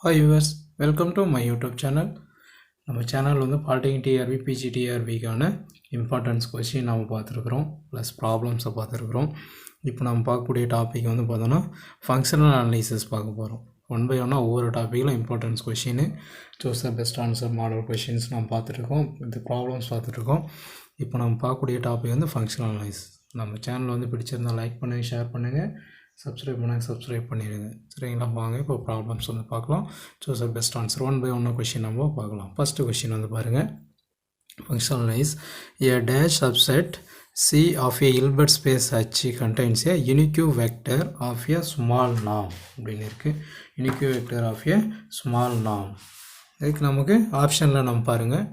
Hi viewers, welcome to my YouTube channel. நம்ம channel வந்து polytechnic TRP பிஜிடிஆர்பிக்கான importance question நம்ம பார்த்துருக்குறோம், ப்ளஸ் ப்ராப்ளம்ஸை பார்த்துருக்குறோம். இப்போ நம்ம பார்க்கக்கூடிய டாபிக் வந்து பார்த்தோன்னா ஃபங்க்ஷனல் அனலைசிஸ் பார்க்க போகிறோம். ஒன் பை ஒன்னாக ஒவ்வொரு டாப்பிக்கில் importance question, choose the best answer model questions நம்ம பார்த்துருக்கோம், இந்த ப்ராப்ளம்ஸ் பார்த்துட்ருக்கோம். இப்போ நம்ம பார்க்கக்கூடிய டாபிக் வந்து ஃபங்க்ஷனல் அனலைசிஸ். நம்ம சேனல் வந்து பிடிச்சிருந்தால் லைக் பண்ணுங்கள், ஷேர் பண்ணுங்கள், சப்ஸ்கிரைப் பண்ணிடுங்க. சரிங்களா? வாங்க இப்போ ப்ராப்ளம்ஸ் வந்து பார்க்கலாம். Choose the best answer. One by ஒன்னாக கொஸ்டின் நம்ம பார்க்கலாம். ஃபஸ்ட்டு கொஸ்டின் வந்து பாருங்கள். Functionalize a dash subset C of a Hilbert space H contains a unique vector of a small norm. அப்படின்னு இருக்கு. Unique vector of a small norm. இதுக்கு நமக்கு ஆப்ஷனில் நம்ம பாருங்கள்.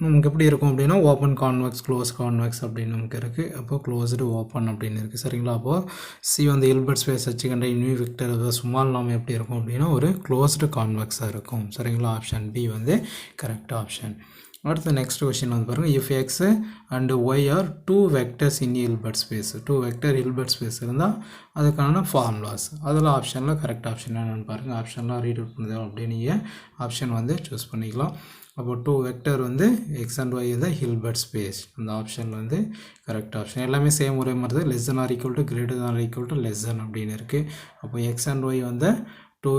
நமக்கு எப்படி இருக்கும் அப்படின்னா ஓப்பன் கான்வெக்ஸ், க்ளோஸ் கான்வெக்ஸ் அப்படின்னு நமக்கு இருக்குது. அப்போது க்ளோஸ்டு ஓப்பன் அப்படின்னு இருக்குது. சரிங்களா? அப்போது சி வந்து ஹில்பர்ட் ஸ்பேஸ் வச்சுக்கின்ற யூனிக் வெக்டர் ஸ்மால் நார்ம் எப்படி இருக்கும் அப்படின்னா ஒரு க்ளோஸ்டு கான்வெக்ஸாக இருக்கும். சரிங்களா? ஆப்ஷன் பி வந்து கரெக்ட் ஆப்ஷன். அடுத்து நெக்ஸ்ட் கொஸ்டின் வந்து பாருங்கள். If X and Y are two vectors in Hilbert space, two vector Hilbert space இருந்தால் அதுக்கான ஃபார்முலாஸ், அதில் ஆப்ஷனில் கரெக்ட் ஆப்ஷன் என்னென்னு பாருங்கள். ஆப்ஷன்லாம் ரீட் அவுட் பண்ணுது அப்படின்னு நீங்கள் ஆப்ஷன் வந்து சூஸ் பண்ணிக்கலாம். அப்போ டூ வெக்டர் வந்து எக்ஸ் அண்ட் ஒய் வந்து ஹில்பர்ட் ஸ்பேஸ், அந்த ஆப்ஷனில் வந்து கரெக்ட் ஆப்ஷன். எல்லாமே சேம் ஒரே மாதிரி தான். Less than or equal to, greater than or equal to, less than அப்படின்னு இருக்குது. அப்போ எக்ஸ் அண்ட் ஒய் வந்து டூ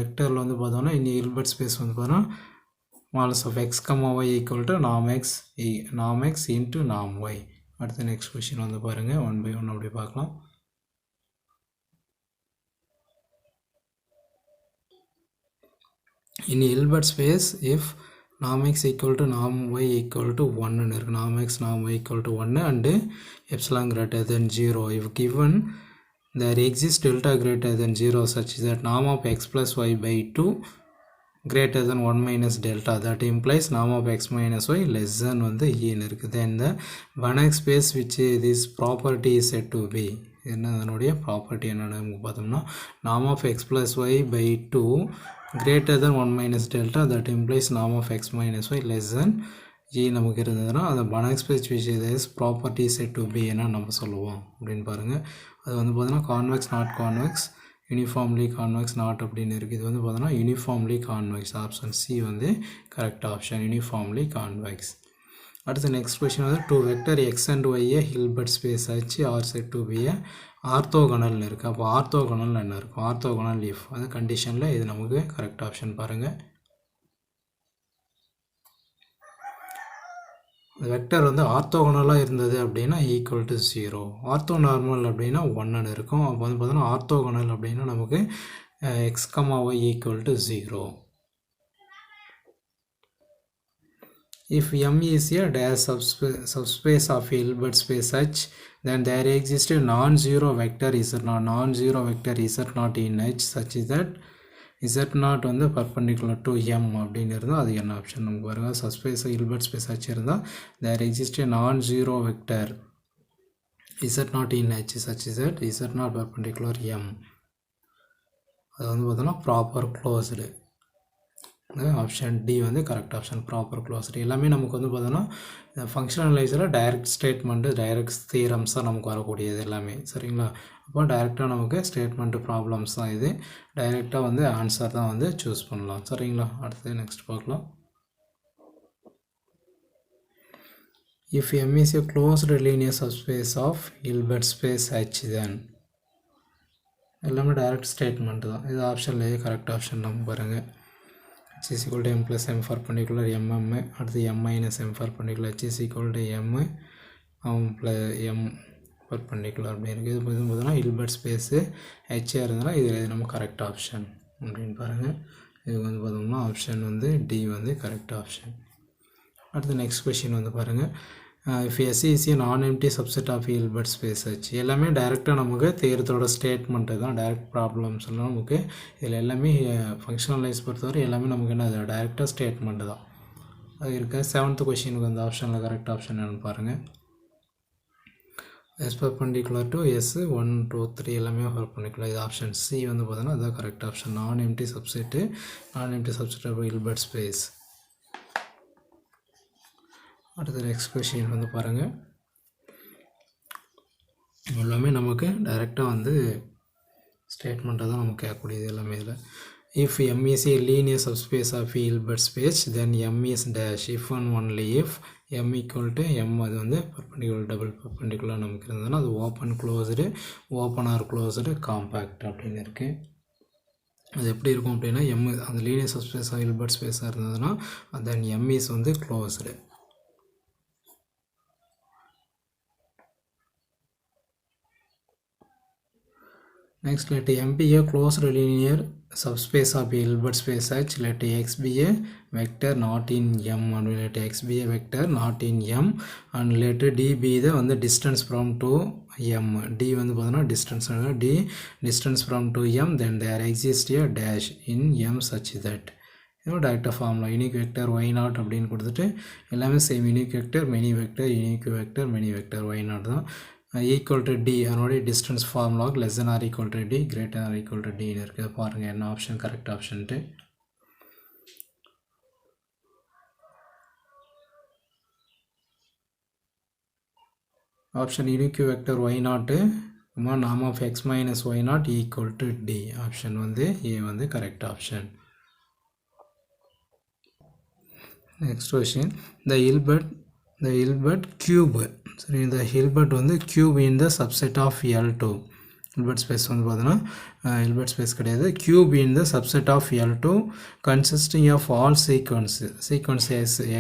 வெக்டரில் வந்து பார்த்தோன்னா இனி ஹில்பர்ட் ஸ்பேஸ் வந்து பார்த்தோன்னா மாலஸ் of X comma Y equal to நாம் எக்ஸ் இன்ட்டு நாம் ஒய். அடுத்த நெக்ஸ்ட் கொஸ்டின் வந்து பாருங்கள். ஒன் பை ஒன் அப்படி பார்க்கலாம். in Hilbert space if norm x equal to norm y equal to 1 இருக்கு. norm x norm y equal to 1 and epsilon greater than 0 if given there exists delta greater than 0 such that norm of x plus y by 2 greater than 1 minus delta, that implies norm of x minus y less than வந்து ன்னு இருக்குது. then the Banach space which this property is said to be, என்ன அதனுடைய property என்னன்னு பார்த்தோம்னா norm of x plus y by 2 greater than 1 minus delta, that implies norm of x minus y less than g நமக்கு இருந்ததுன்னா அந்த Banach space which is property said to be என்ன நம்ம சொல்லுவோம் அப்படின்னு பாருங்கள். அது வந்து பார்த்தோன்னா convex, not convex, uniformly convex, not அப்படின்னு இருக்குது. இது வந்து பார்த்தோன்னா யூனிஃபார்ம்லி கான்வெக்ஸ். ஆப்ஷன் சி வந்து கரெக்ட் ஆப்ஷன், யூனிஃபார்ம்லி கான்வெக்ஸ். அடுத்து நெக்ஸ்ட் கொஸ்டின் வந்து two vector X and Y Hilbert space ஆச்சு ஆர் செட் டு பி ஆர்த்தோகனல்னு இருக்குது. அப்போ ஆர்த்தோகனல் என்ன இருக்கும்? ஆர்த்தோகனல் இஃப் அந்த கண்டிஷனில் இது நமக்கு கரெக்ட் ஆப்ஷன் பாருங்கள். வெக்டர் வந்து ஆர்த்தோகனலாக இருந்தது அப்படின்னா ஈக்குவல் டு 0, ஆர்த்தோ நார்மல் அப்படின்னா 1ன்னு இருக்கும். அப்போ வந்து பார்த்தோன்னா ஆர்த்தோகனல் அப்படின்னா நமக்கு X comma Y equal to 0. If M is a dash subspace of Hilbert space H, then there exists a non-zero vector Z not in H such that Z0 வந்து perpendicular to M அப்படின்னு இருந்தால் அது என்ன option நமக்கு பாருங்க. Subspace Hilbert space H இருந்தால் there exists a non-zero vector Z0 in H such that Z0 perpendicular M. அது வந்து பார்த்தோன்னா ப்ராப்பர் க்ளோஸ்டு. ஆப்ஷன் டி வந்து கரெக்ட் ஆப்ஷன், ப்ராப்பர் க்ளோஸ்டு. எல்லாமே நமக்கு வந்து பார்த்தோன்னா ஃபங்க்ஷனல் அனலைஸில் டைரக்ட் ஸ்டேட்மெண்ட்டு, டைரக்ட் தியரம்ஸாக நமக்கு வரக்கூடியது எல்லாமே. சரிங்களா? அப்போ டைரெக்டாக நமக்கு ஸ்டேட்மெண்ட்டு ப்ராப்ளம்ஸ் தான் இது. டைரெக்டாக வந்து ஆன்சர் தான் வந்து சூஸ் பண்ணலாம். சரிங்களா? அடுத்து நெக்ஸ்ட் பார்க்கலாம். If M is a closed linear subspace of Hilbert space H, then எல்லாமே டைரக்ட் ஸ்டேட்மெண்ட்டு தான். இது ஆப்ஷன்லேயே கரெக்ட் ஆப்ஷன் நம்ம பாருங்கள். H is equal to M plus M perpendicular MM, அடுத்து M minus M perpendicular H is equal to M plus M perpendicular அப்படி இருக்குது. இது பார்த்தோன்னா ஹில்பர்ட் ஸ்பேஸு ஹெச்ஆர் இருந்தால் இது நம்ம கரெக்ட் ஆப்ஷன் அப்படின்னு பாருங்கள். இது வந்து பார்த்தோம்னா ஆப்ஷன் வந்து டி வந்து கரெக்ட் ஆப்ஷன். அடுத்து நெக்ஸ்ட் கொஸ்டின் வந்து பாருங்கள். If S is a non empty subset of Hilbert space H, எல்லாமே டைரெக்டாக நமக்கு தேர்தலோட ஸ்டேட்மெண்ட்டு தான், டைரக்ட் ப்ராப்ளம்ஸ் எல்லாம் நமக்கு இதில் எல்லாமே ஃபங்க்ஷனலைஸ் பொறுத்தவரை எல்லாமே நமக்கு என்ன அது டைரெக்டாக ஸ்டேட்மெண்ட்டு தான் அது இருக்குது. 7th கொஸ்டினுக்கு அந்த ஆப்ஷனில் கரெக்ட் ஆப்ஷன் என்னென்னு பாருங்கள். எஸ் பர்பெண்டிகுலர் டு எஸ் 1 2 3 எல்லாமே பர்பெண்டிகுலர். இது ஆப்ஷன் சி வந்து பார்த்தோன்னா அதுதான் correct option, non empty subset of Hilbert space. அடுத்த நெக்ஸ்ட் கொஸ்டின் வந்து பாருங்கள். எல்லாமே நமக்கு டைரெக்டாக வந்து ஸ்டேட்மெண்ட்டாக தான் நமக்கு கேட்கக்கூடியது எல்லாமே இதில். If M is a linear subspace of Hilbert space, then M is dash if and only if M equal to M அது வந்து perpendicular double perpendicular நமக்கு இருந்ததுன்னா அது open closed or closed compact அப்படின்னு இருக்குது. அது எப்படி இருக்கும் அப்படின்னா M அந்த linear subspace of Hilbert space இருந்ததுன்னா then M is வந்து closed. Next, let M be a closed linear subspace of Hilbert space H. Let X be a vector not in M, and let X be a vector not in M, and let D be the on the distance from to M. D வந்து பார்த்தோன்னா distance from to M, then there exists a dash in M such that டைரக்டாக formula unique vector Y naught அப்படின்னு கொடுத்துட்டு எல்லாமே same unique vector many vector unique vector many vector Y naught தான். Equal to D அதனுடைய distance ஃபார்முலாவுக்கு less than or equal to D greater or equal to டின்னு இருக்குது. பாருங்கள் என்ன ஆப்ஷன் கரெக்ட் ஆப்ஷன்ட்டு. Option unique vector Y naught norm of X minus Y naught equal to D. Option வந்து A வந்து correct option. Next question the Hilbert cube. சரி இந்த Hilbert வந்து cube in the subset of L2. Hilbert space வந்து பார்த்தோன்னா Hilbert space கிடையாது. cube in the subset of L2 consisting of all sequence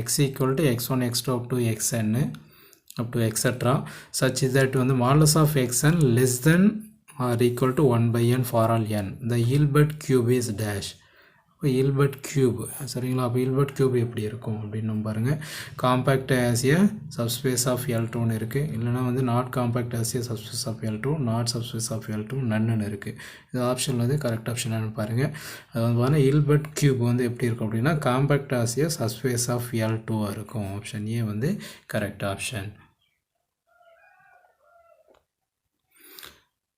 x equal to x1 x2 up to xn up to etc. such that வந்து modulus of xn less than or equal to 1 by n for all n. The Hilbert cube is dash. இப்போ Hilbert cube சரிங்களா. அப்போ Hilbert cube எப்படி இருக்கும் அப்படின்னு நம்ம பாருங்கள். Compact ஆசிய சப்ஸ்பேஸ் ஆஃப் L2ன்னு இருக்குது. இல்லைனா வந்து நாட் காம்பேக்ட் ஆசிய subspace of L2 not subspace of L2 நன்னு இருக்குது. இது ஆப்ஷன் வந்து கரெக்ட் ஆப்ஷனானு பாருங்கள். அது வந்து பார்த்தீங்கன்னா Hilbert cube வந்து எப்படி இருக்கும் அப்படின்னா காம்பேக்ட் ஆசிய சப்ஸ்பேஸ் ஆஃப் L2 இருக்கும். ஆப்ஷன் ஏ வந்து correct option.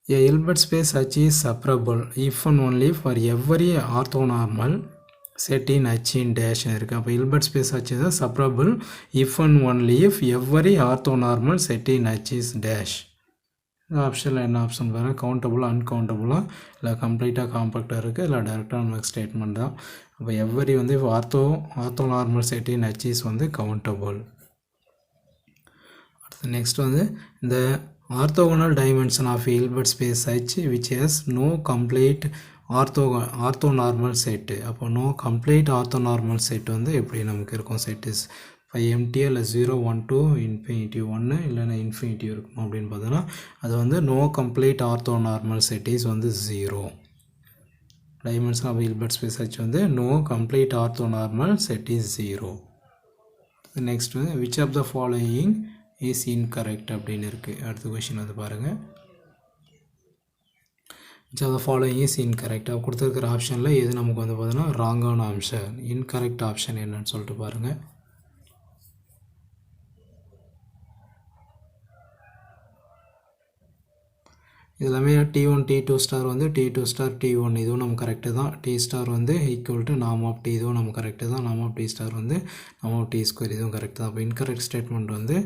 A Hilbert space H is separable if and only for every orthonormal set in H in dash இருக்கு. அப்போ Hilbert space H is separable if and only if every orthonormal set in H is dash. ஆப்ஷனில் என்ன option பாருங்கள். கவுண்டபுளாக அன்கவுண்டபுளாக இல்லை கம்ப்ளீட்டாக காம்பேக்டாக இருக்குது இல்லை டேரெக்டாக நமக்கு ஸ்டேட்மெண்ட் தான். அப்போ எவ்வரி வந்து orthonormal set in H is வந்து கவுண்டபுள். அடுத்து நெக்ஸ்ட் வந்து இந்த orthogonal dimension of Hilbert space H which has no complete orthonormal set. அப்போ no complete orthonormal set வந்து எப்படி நமக்கு இருக்கும். set is 5 empty இல்லை 0 1 2 infinity 1 இல்லைன்னா infinity இருக்கும் அப்படின்னு பார்த்தோன்னா அது வந்து no complete orthonormal set is வந்து 0. dimension of Hilbert space H வந்து no complete orthonormal set is 0. next வந்து which of the following is incorrect அப்படின்னு இருக்குது. அடுத்த கொஷின் வந்து பாருங்கள். which of the following is incorrect. கொடுத்துருக்கிற ஆப்ஷனில் எது நமக்கு வந்து பார்த்தோன்னா ராங்கான ஆப்ஷன் இன்கரெக்ட் ஆப்ஷன் என்னன்னு சொல்லிட்டு பாருங்கள். எல்லாமே T1 T2 ஸ்டார் வந்து T2 ஸ்டார் T1 இதுவும் நம்ம கரெக்டு தான். T ஸ்டார் வந்து equal to norm of T இதுவும் நம்ம கரெக்டு தான். நார்ம் ஆஃப் T ஸ்டார் வந்து நார்ம் ஆஃப் T ஸ்கொயர் இதுவும் கரெக்டு தான். அப்போ இன்கரெக்ட் ஸ்டேட்மெண்ட் வந்து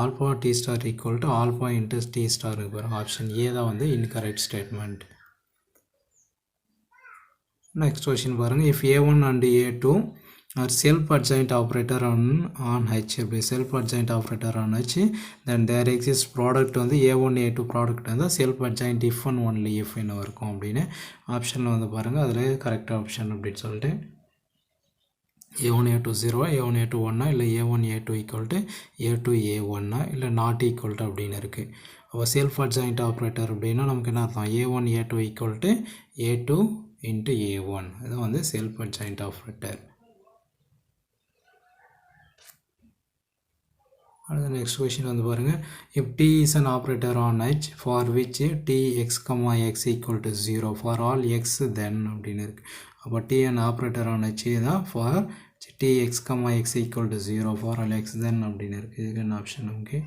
alpha T star equal to alpha into T star பாருங்கள். ஆப்ஷன் ஏ தான் வந்து இன்கரெக்ட் ஸ்டேட்மெண்ட். நெக்ஸ்ட் கொஸ்டின் பாருங்கள். If A1 and A2 or self-adjoint operator on H self-adjoint operator on H then there exists product வந்து A1 A2 product வந்து self-adjoint if and only if என்ன இருக்கும் அப்படின்னு ஆப்ஷனில் வந்து பாருங்கள். அதில் கரெக்ட் ஆப்ஷன் அப்படின்னு சொல்லிட்டு A1 A2 0 A1 A2 1 இல்லை A1 A2 equal to A2 A1 இல்லை நாட் ஈக்குவல் டு அப்படின்னு இருக்குது. அப்போ self-adjoint operator அப்படின்னா நமக்கு என்ன அர்த்தம். A1 A2 equal to A2 into A1 இது வந்து self-adjoint operator. next question வந்து பாருங்கள். if T is an operator on H for which T x, x equal to 0 for all x then அப்படின்னு இருக்குது. அப்போ T an operator on H தான் for T x, x equal to 0 for all x then அப்படின்னு இருக்குது. இதுக்கு என்ன option நமக்கு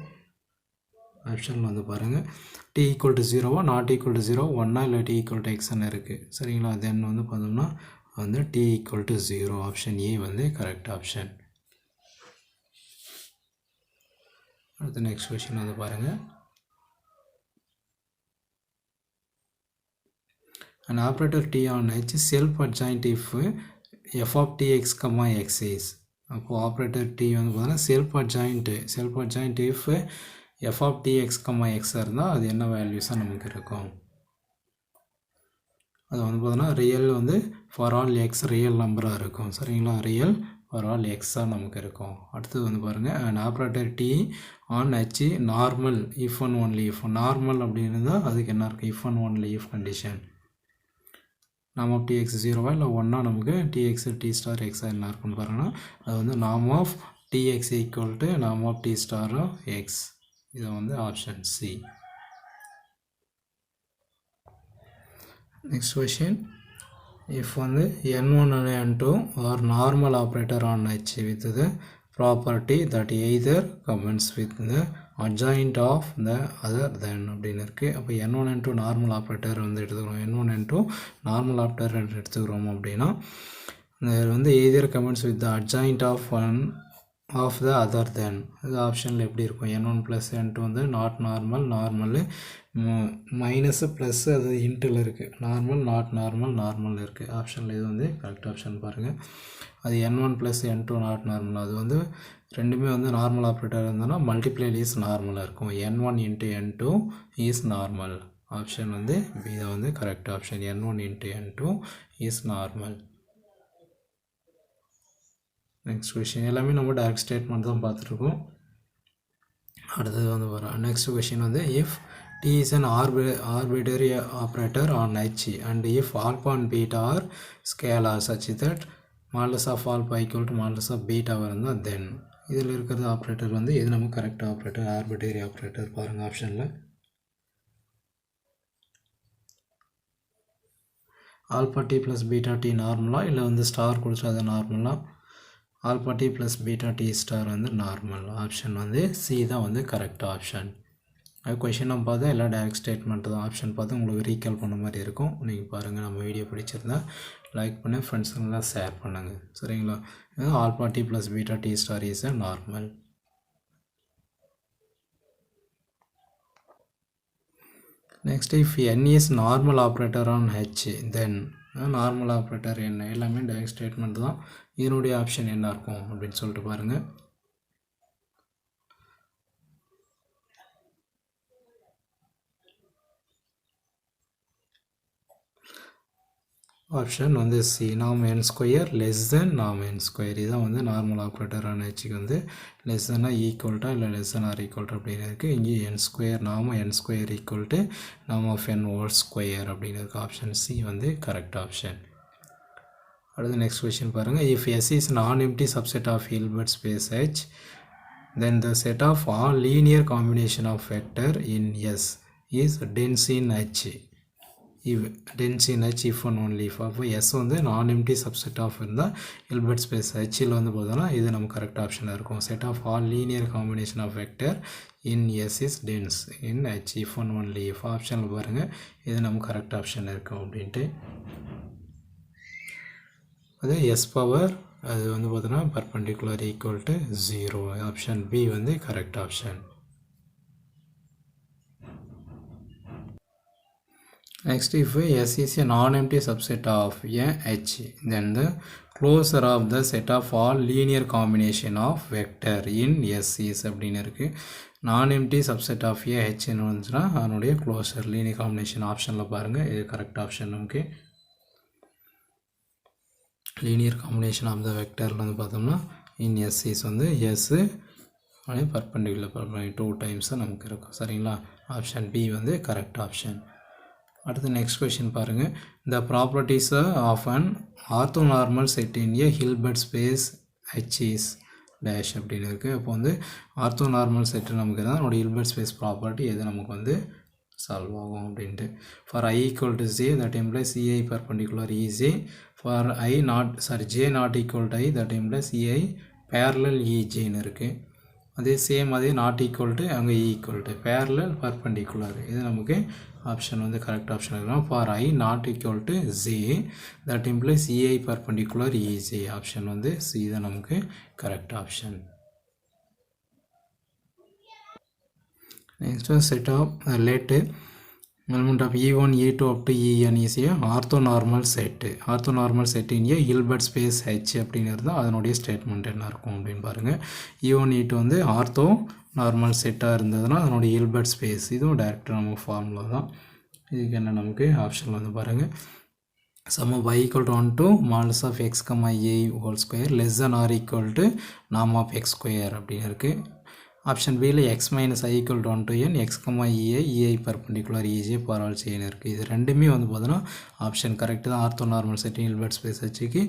ஆப்ஷனில் வந்து பாருங்கள். T equal to 0 not equal to 0 1 இல்லை T equal to xன்னு இருக்குது சரிங்களா. தென் வந்து பார்த்தோம்னா வந்து T equal to 0 option A வந்து கரெக்ட் ஆப்ஷன். அடுத்த நெக்ஸ்ட் கொஸ்டின் வந்து பாருங்கள். an operator T on H self-adjoint if f of tx, x is. அப்போ ஆப்ரேட்டர் T வந்து பார்த்தீங்கன்னா self adjoint if f of tx, x இருந்தால் அது என்ன வேல்யூஸாக நமக்கு இருக்கும். அது வந்து பார்த்தீங்கன்னா ரியல் வந்து ஃபார் ஆல் எக்ஸ் ரியல் நம்பராக இருக்கும். சரிங்களா, ரியல் ஃபார் ஆல் எக்ஸாக நமக்கு இருக்கும். அடுத்தது வந்து பாருங்கள் an operator T on H normal if and only if. Normal அப்படின்னு இருந்தால் அதுக்கு என்ன இருக்குது, if and only if condition. நாம் ஆஃப் tx 0வா இல்லை 1ஆ நமக்கு tx t ஸ்டார் எக்ஸாக என்ன இருக்குன்னு பாருங்கன்னா அது வந்து நாம் ஆஃப் tx ஈக்குவல் டு நாம் ஆஃப் t ஸ்டார் எக்ஸ். இது வந்து option C. Next question, if வந்து n1 and n2 are normal operator on H with the property that either commence with the adjoint of the other than அப்படின்னு இருக்குது. அப்போ n1 n2 normal operator வந்து எடுத்துக்கிறோம். n1 n2 normal operator எடுத்துக்கிறோம் அப்படின்னா வந்து either commence with the adjoint of one of the other than. இது ஆப்ஷனில் எப்படி இருக்கும், n1 + n2 வந்து நாட் நார்மல் மைனஸ் ப்ளஸ் அது இன்ட்டில் இருக்குது, நார்மல் நாட் நார்மல் இருக்குது. ஆப்ஷனில் இது வந்து கரெக்ட் ஆப்ஷன் பாருங்கள். அது n1 + n2 நாட் நார்மல், அது வந்து ரெண்டுமே வந்து நார்மல் ஆப்ரேட்டர் இருந்தோன்னா மல்டிப்ளைல் இஸ் நார்மலாக இருக்கும். n1 × n2 is normal. Option வந்து பி தான் வந்து correct option. n1 × n2 is normal. Next question எல்லாமே நம்ம டைரக்ட் ஸ்டேட்மெண்ட் தான் பார்த்துருக்கோம். அடுத்தது வந்து வரும் நெக்ஸ்ட் கொஷின் வந்து if T is an arbitrary operator on H and if alpha and beta are scalar such that modulus of alpha equal to modulus of beta இருந்தால் then. இதில் இருக்கிறது ஆப்ரேட்டர் வந்து எது நம்ம கரெக்ட் ஆப்ரேட்டர், ஆர்பிட்ரரி ஆப்ரேட்டர் பாருங்கள் ஆப்ஷனில். Alpha T plus beta T நார்மலாக இல்லை வந்து ஸ்டார் கொடுத்து அது நார்மலாக, alpha T plus beta T star வந்து நார்மல். ஆப்ஷன் வந்து சி தான் வந்து கரெக்ட் ஆப்ஷன். அது கொஷின் நம்ம பார்த்தா எல்லாம் டைரக்ட் ஸ்டேட்மெண்ட் தான். ஆப்ஷன் பார்த்து உங்களுக்கு ரீகால் பண்ண மாதிரி இருக்கும். நீங்கள் பாருங்கள், நம்ம வீடியோ பிடிச்சிருந்தா லைக் பண்ணி ஃப்ரெண்ட்ஸுங்கெல்லாம் ஷேர் பண்ணுங்கள். சரிங்களா, alpha T plus beta T star is normal. Next if n is normal operator on H then normal operator என்ன, எல்லாமே டைரக்ட் ஸ்டேட்மெண்ட் தான். இதனுடைய ஆப்ஷன் என்ன இருக்கும் அப்படின்னு சொல்லிட்டு பாருங்கள். ஆப்ஷன் வந்து சி, நாம் n ஸ்கொயர் லெஸ் தென் நாம் n ஸ்கொயர். இதுதான் வந்து நார்மல் ஆப்ரேட்டரான ஹெச்சுக்கு வந்து லெஸ் தென்னா ஈக்குவல்ட்டா இல்லை லெஸ் தென் ஆர் ஈக்குவல்ட்டா அப்படின்னு இருக்குது. இங்கே n ஸ்கொயர் நாம் n ஸ்கொயர் ஈக்குவல் டு நாம் ஆஃப் n ஹோல் ஸ்கொயர் அப்படின்னு இருக்குது. ஆப்ஷன் சி வந்து கரெக்ட் ஆப்ஷன். அடுத்து நெக்ஸ்ட் கொஸ்டின் பாருங்கள். if S is non-empty subset of Hilbert space H then the set of all linear combination of vector in S is dense in H. dense in H if and only if. அப்போ S வந்து நான் empty subset of இருந்தால் Hilbert space ஹெச்சில் வந்து பார்த்தோன்னா இது நம்ம correct ஆப்ஷனாக இருக்கும். Set of all linear combination of vector in S is dense in H if and only if. ஆப்ஷனில் பாருங்கள் இது நம்ம கரெக்ட் ஆப்ஷன் இருக்கும் அப்படின்ட்டு. அது எஸ் பவர் அது வந்து பார்த்தோன்னா perpendicular equal to 0. Option B வந்து correct option. Next, if S is a non-empty subset of a H, then the closure of the set of all linear combination of vector in S is அப்படின்னு இருக்கு. non-empty subset of a H என்ன வந்துச்சுன்னா அதனுடைய closure linear combination ஆப்ஷனில் பாருங்கள் இது correct option. நமக்கு linear combination of the vectorல வந்து பார்த்தோம்னா in S is வந்து S அப்படியே பர்பெண்டிகுலர் 2 times நமக்கு இருக்கும். சரிங்களா, ஆப்ஷன் பி வந்து கரெக்ட் ஆப்ஷன். அடுத்து நெக்ஸ்ட் கொஷின் பாருங்கள். The properties of an orthonormal set in a Hilbert space H is dash அப்படின்னு இருக்குது. அப்போ வந்து ஆர்த்தோநார்மல் செட்டு நமக்கு தான் அதோட ஹில்பர்ட் ஸ்பேஸ் ப்ராப்பர்ட்டி எது நமக்கு வந்து சால்வ் ஆகும் அப்படின்ட்டு. For I equal to J that implies C I perpendicular E J. For J not equal to I that implies E I parallel இஜேன்னு இருக்குது. அதே சேம் அதே நாட் ஈக்குவல் டு அங்கே ஈக்குவல் டு பேரலல் பர்பெண்டிகுலர். இது நமக்கு ஆப்ஷன் வந்து கரெக்ட் ஆப்ஷன் இருக்கும். For I not equal to J that implies E I perpendicular E J. Option வந்து சி தான் நமக்கு correct option. Next set of let element of E1, E2 up to En is a orthonormal set. Orthonormal set in a Hilbert space H அப்படின்னு இருந்தால் அதனுடைய statement என்ன இருக்கும் அப்படின்னு பாருங்கள். E1, E2 வந்து ஆர்த்தோ நார்மல் செட்டாக இருந்ததுன்னா அதனுடைய ஹில்பர்ட் ஸ்பேஸ். இதுவும் டேரக்டாக நமக்கு ஃபார்முலா தான். இதுக்கு என்ன நமக்கு ஆப்ஷனில் வந்து பாருங்கள். sum of y equal to 1 to modulus of x comma a whole square less than or equal to norm of x square அப்படின்னு இருக்குது. ஆப்ஷன் பியில் x minus i equal to 1 to n x comma ei perpendicular ej for all chain இருக்குது. இது ரெண்டுமே வந்து பார்த்தோன்னா option correct தான். Orthonormal setting Hilbert space வச்சுக்கு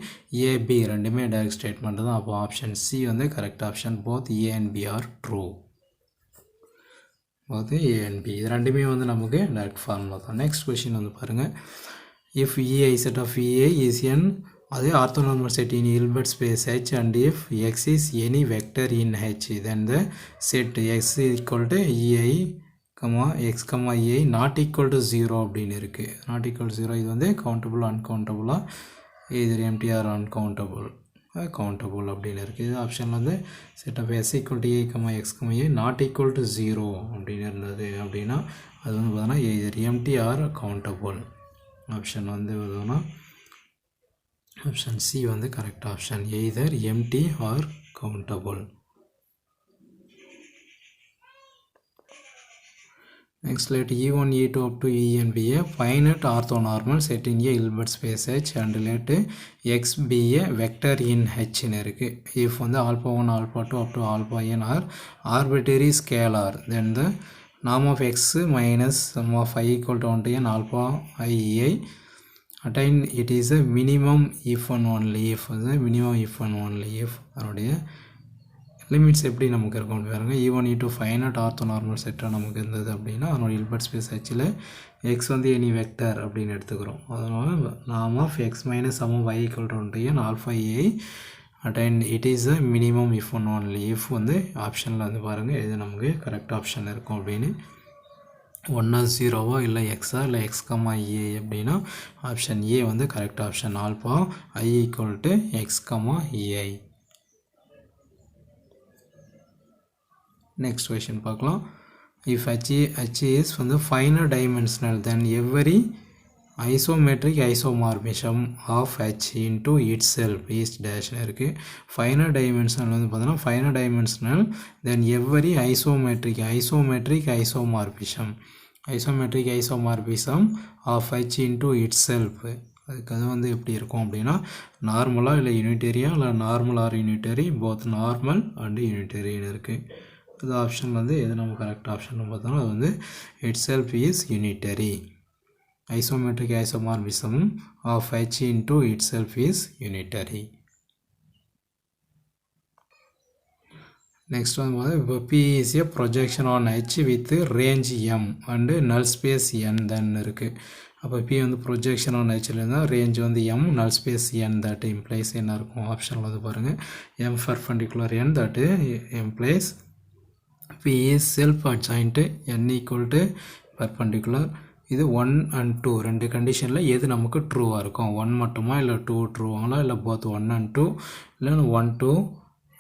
ஏபி ரெண்டுமே டைரக்ட் ஸ்டேட்மெண்ட் தான். அப்போ ஆப்ஷன் சி வந்து correct option. Both A and B are true. Both A and B இது ரெண்டுமே வந்து நமக்கு டைரக்ட் ஃபார்முலா தான். நெக்ஸ்ட் கொஷின் வந்து பாருங்கள். if ei set of ei is an அதே orthonormal set in Hilbert space H and if x is any vector in H then the set x equal to ei x ei not equal to 0 அப்படின்னு இருக்குது. not equal to 0 இது வந்து countable uncountable either empty or uncountable countable அப்படின்னு இருக்குது. இது ஆப்ஷனில் வந்து set of s equal to ei x ei not equal to 0 அப்படின்னு இருந்தது அப்படின்னா அது வந்து பார்த்தோன்னா either empty or countable. Option வந்து எதுனா ஆப்ஷன் சி வந்து correct option. Either empty or countable. Next let E1, E2 up to En be a finite orthonormal set in a Hilbert space H and let x be a vector in H ன்னு இருக்கு. If வந்து alpha 1, alpha 2 up to alpha n are arbitrary scalar then the norm of x minus sum of I equal to 1 to n alpha iei attain it is a minimum if and only if the minimum if and only if அதனுடைய limits எப்படி நமக்கு இருக்கும் பாருங்க. E1, E2 finite orthonormal செட்டாக நமக்கு இருந்தது அப்படின்னா அதனோட ஹில்பர்ட் ஸ்பேஸ் ஹெச்சில் எக்ஸ் வந்து எனி வெக்டர் அப்படின்னு எடுத்துக்கிறோம். அதனால் norm of X minus sum of y equal to 1 to n alpha ei attain it is a minimum if and only if வந்து ஆப்ஷனில் வந்து பாருங்கள் இது நமக்கு கரெக்ட் ஆப்ஷன் இருக்கும் அப்படின்னு. 1 0 இல்லை எக்ஸா இல்லை எக்ஸ் கம்மா ஏ அப்படின்னா ஆப்ஷன் ஏ வந்து correct option. Alpha I equal to X comma A I. Next question பார்க்கலாம். இஃப் H is வந்து finite dimensional then every isometric isomorphism of H into itself is டேஷ்னு இருக்குது. ஃபைனர் டைமென்ஷனல் வந்து பார்த்தோன்னா finite dimensional then every isometric isomorphism of H into itself. அதுக்கு அது வந்து எப்படி இருக்கும் அப்படின்னா நார்மலாக இல்லை யூனிட்டரியா இல்லை normal or unitary both normal and யூனிட்டரின்னு இருக்குது. அது ஆப்ஷன் வந்து எது நம்ம கரெக்ட் ஆப்ஷன் பார்த்தோம்னா அது வந்து itself is unitary. Isometric isomorphism of H into itself is unitary. Next வந்து இப்போ P is a projection on H with range M and null space N then இருக்குது. அப்போ P வந்து projection on Hல இருந்தால் range வந்து M null space N that implies என்ன இருக்கும் ஆப்ஷனில் வந்து பாருங்கள் M perpendicular N that implies P is self adjoint N equal to perpendicular. இது 1 and 2 ரெண்டு கண்டிஷனில் எது நமக்கு ட்ரூவாக இருக்கும். 1 மட்டுமா இல்லை 2 ட்ரூவாங்களா இல்லை போத் 1 and 2 இல்லை 1 2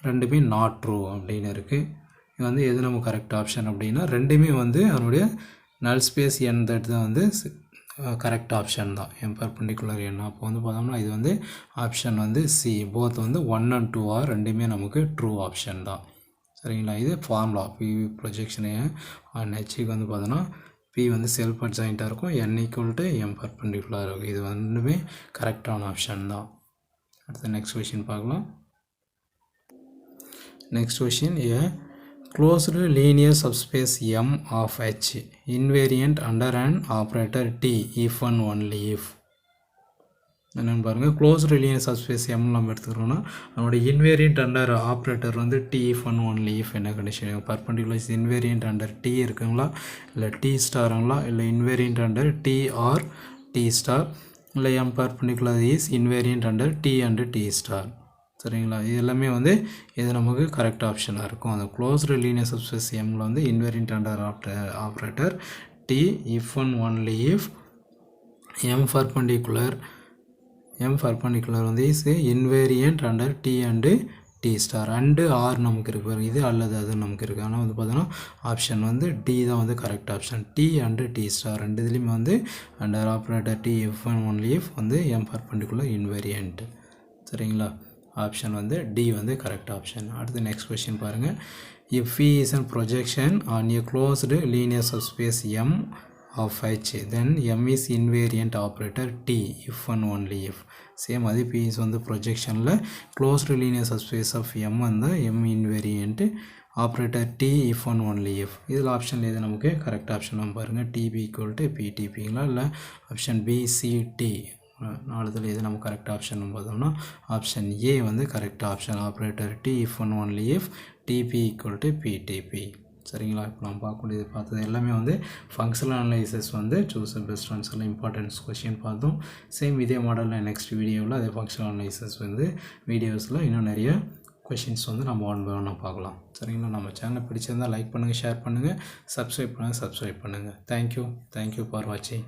ரெண்டுமே நாட் ட்ரூ அப்படின்னு இருக்குது. இது வந்து எது நம்ம கரெக்ட் ஆப்ஷன் அப்படின்னா ரெண்டுமே வந்து அதனுடைய நல் ஸ்பேஸ் என் தட் தான் வந்து கரெக்ட் ஆப்ஷன் தான். எம் பர்பெண்டிகுலர் என். அப்போ வந்து பார்த்தோம்னா இது வந்து ஆப்ஷன் வந்து சி. போத் வந்து 1 and 2 ஆர் ரெண்டுமே நமக்கு ட்ரூ ஆப்ஷன் தான். சரிங்களா. இது ஃபார்முலா பி ப்ரொஜெக்ஷனு ஆன் ஹெச்சுக்கு வந்து பார்த்தோன்னா பி வந்து செல்ஃப் அட்ஜாயிண்ட்டாக இருக்கும். N equal to M perpendicular இருக்கும். இது ரெண்டுமே கரெக்டான ஆப்ஷன் தான். அடுத்த நெக்ஸ்ட் கொஷின் பார்க்கலாம். Next question, a closed linear subspace M of H invariant under an operator T if and only if. என்னென்னு பாருங்கள். க்ளோஸ்டு லீனியர் சப்ஸ்பேஸ் M நம்ம எடுத்துக்கிறோன்னா அதோட இன்வேரியண்ட் அண்டர் ஆப்ரேட்டர் வந்து T if and only if என்ன condition perpendicular invariant under T இருக்குங்களா இல்லை T ஸ்டாருங்களா இல்லை invariant under T or T star இல்லை M perpendicular is invariant under T and T star. சரிங்களா. இது எல்லாமே வந்து இது நமக்கு கரெக்ட் ஆப்ஷனாக இருக்கும். அந்த க்ளோஸ்டு லீனியர் சப்ஸ்பேஸ் எம்மில் வந்து invariant under operator T if and only if M perpendicular வந்து is invariant under T and T star and are நமக்கு இருக்கு பாருங்க, இது அல்லது அது நமக்கு இருக்குது. ஆனால் வந்து பார்த்தோன்னா ஆப்ஷன் வந்து டி தான் வந்து correct option. T and T star ரெண்டு இதுலேயுமே வந்து under operator T F1 only if வந்து எம் பர்பெண்டிகுலர் இன்வேரியண்ட். சரிங்களா, ஆப்ஷன் வந்து டி வந்து கரெக்ட் ஆப்ஷன். அடுத்து நெக்ஸ்ட் கொஸ்டின் பாருங்கள். If P is a projection on a closed linear subspace M of H, then M is invariant operator T if and only if. Same அது P is வந்து ப்ரொஜெக்ஷனில் closed linear subspace of M வந்து M invariant operator T if and only if. இதில் option எது நமக்கு correct option பாருங்கள். TB equal to PTPங்களா இல்லை option BCT நாலுதில் எது நம்ம கரெக்ட் ஆப்ஷன் பார்த்தோம்னா ஆப்ஷன் ஏ வந்து correct option. Operator T if and only if TP equal to PTP. சரிங்களா, இப்போ நம்ம பார்க்கக்கூடியது பார்த்தது எல்லாமே வந்து ஃபங்க்ஷனல் அனலைசிஸ் வந்து சூஸ் பெஸ்ட் ஆன்சரில் இம்பார்ட்டன்ஸ் கொஸ்டின் பார்த்தோம். சேம் இதே மாடலில் நெக்ஸ்ட் வீடியோவில் அதே ஃபங்க்ஷனல் அனலைசிஸ் வந்து வீடியோஸில் இன்னும் நிறைய கொஷின்ஸ் வந்து நம்ம ஒன் பை ஒன்னாக பார்க்கலாம். சரிங்களா, நம்ம சேனலை பிடிச்சிருந்தால் லைக் பண்ணுங்கள், ஷேர் பண்ணுங்கள், சப்ஸ்கிரைப் பண்ணுங்கள். தேங்க்யூ ஃபார் வாட்சிங்.